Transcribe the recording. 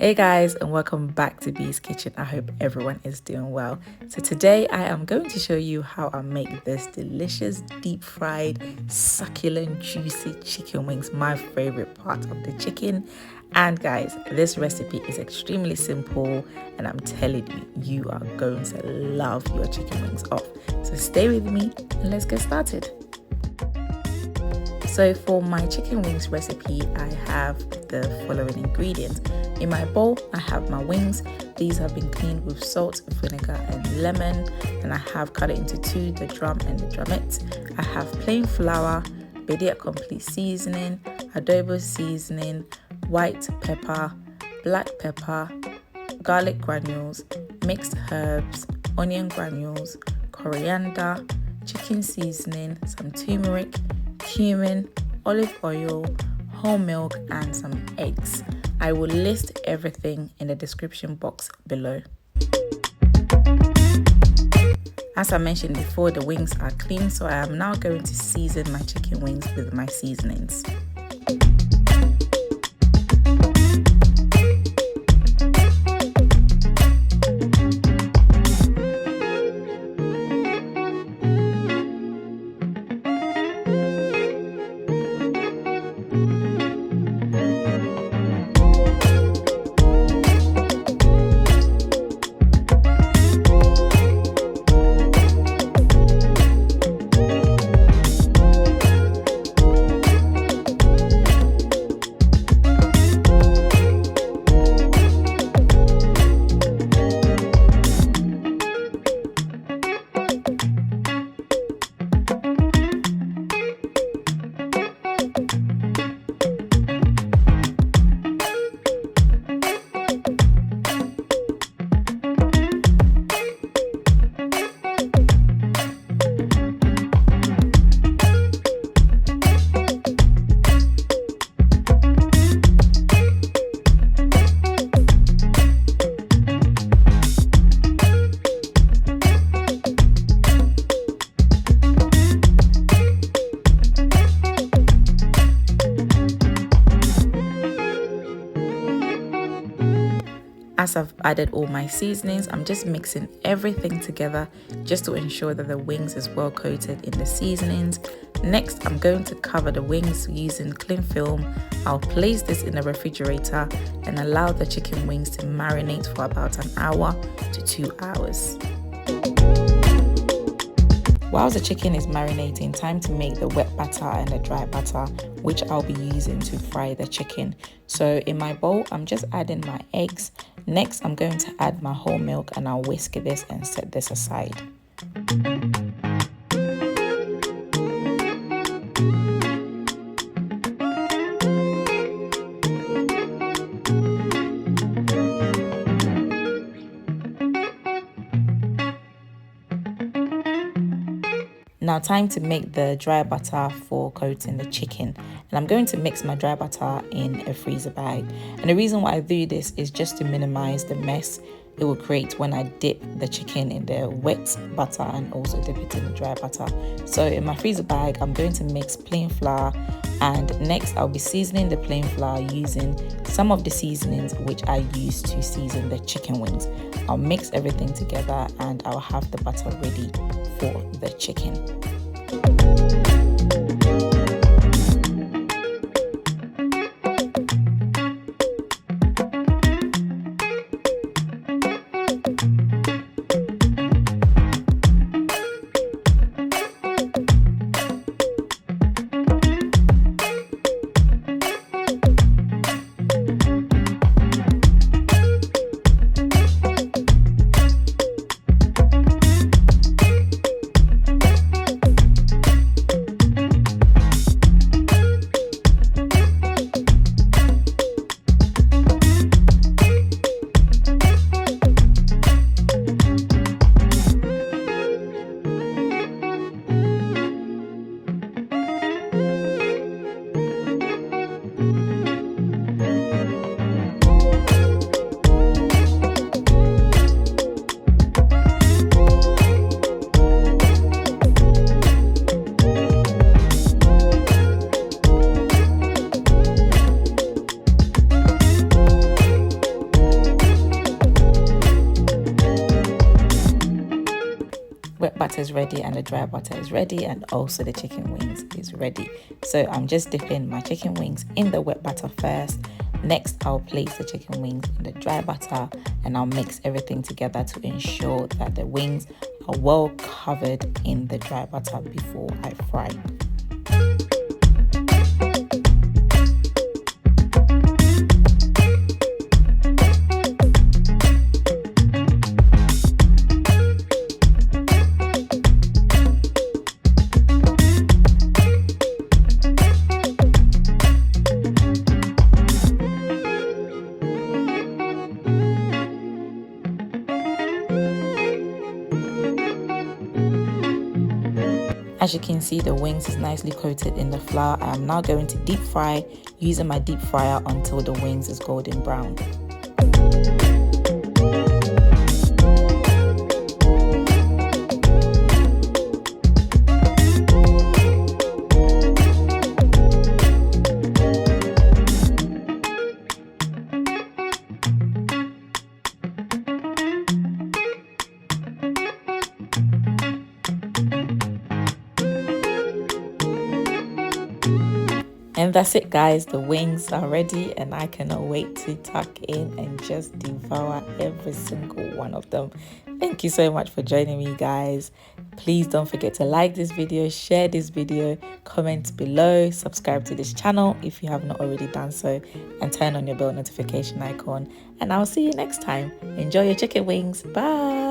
Hey guys, and welcome back to Beeskitchen. I hope everyone is doing well. So today I am going to show you how I make this delicious deep fried succulent juicy chicken wings, my favorite part of the chicken. And guys, this recipe is extremely simple and I'm telling you, you are going to love your chicken wings off. So stay with me and let's get started. So for my chicken wings recipe, I have the following ingredients. In my bowl, I have my wings. These have been cleaned with salt, vinegar and lemon. And I have cut it into two, the drum and the drumette. I have plain flour, Badia complete seasoning, adobo seasoning, white pepper, black pepper, garlic granules, mixed herbs, onion granules, coriander, chicken seasoning, some turmeric, cumin, olive oil, whole milk and some eggs. I will list everything in the description box below. As I mentioned before, the wings are clean, so I am now going to season my chicken wings with my seasonings. As I've added all my seasonings, I'm just mixing everything together just to ensure that the wings is well coated in the seasonings. Next, I'm going to cover the wings using cling film. I'll place this in the refrigerator and allow the chicken wings to marinate for about an hour to 2 hours. While the chicken is marinating, time to make the wet batter and the dry batter, which I'll be using to fry the chicken. So in my bowl, I'm just adding my eggs. Next, I'm going to add my whole milk and I'll whisk this and set this aside. Now time to make the dry batter for coating the chicken, and I'm going to mix my dry batter in a freezer bag. And the reason why I do this is just to minimize the mess it will create when I dip the chicken in the wet butter and also dip it in the dry butter. So in my freezer bag, I'm going to mix plain flour, and next I'll be seasoning the plain flour using some of the seasonings which I use to season the chicken wings. I'll mix everything together and I'll have the butter ready for the chicken. batter is ready and the dry butter is ready, and also the chicken wings is ready. So I'm just dipping my chicken wings in the wet batter first. Next, I'll place the chicken wings in the dry butter and I'll mix everything together to ensure that the wings are well covered in the dry butter before I fry. As you can see, the wings is nicely coated in the flour. I am now going to deep fry using my deep fryer until the wings is golden brown. And that's it, guys. The wings are ready and I cannot wait to tuck in and just devour every single one of them. Thank you so much for joining me, guys. Please don't forget to like this video, share this video, comment below, subscribe to this channel if you have not already done so, and turn on your bell notification icon. And I'll see you next time. Enjoy your chicken wings. Bye.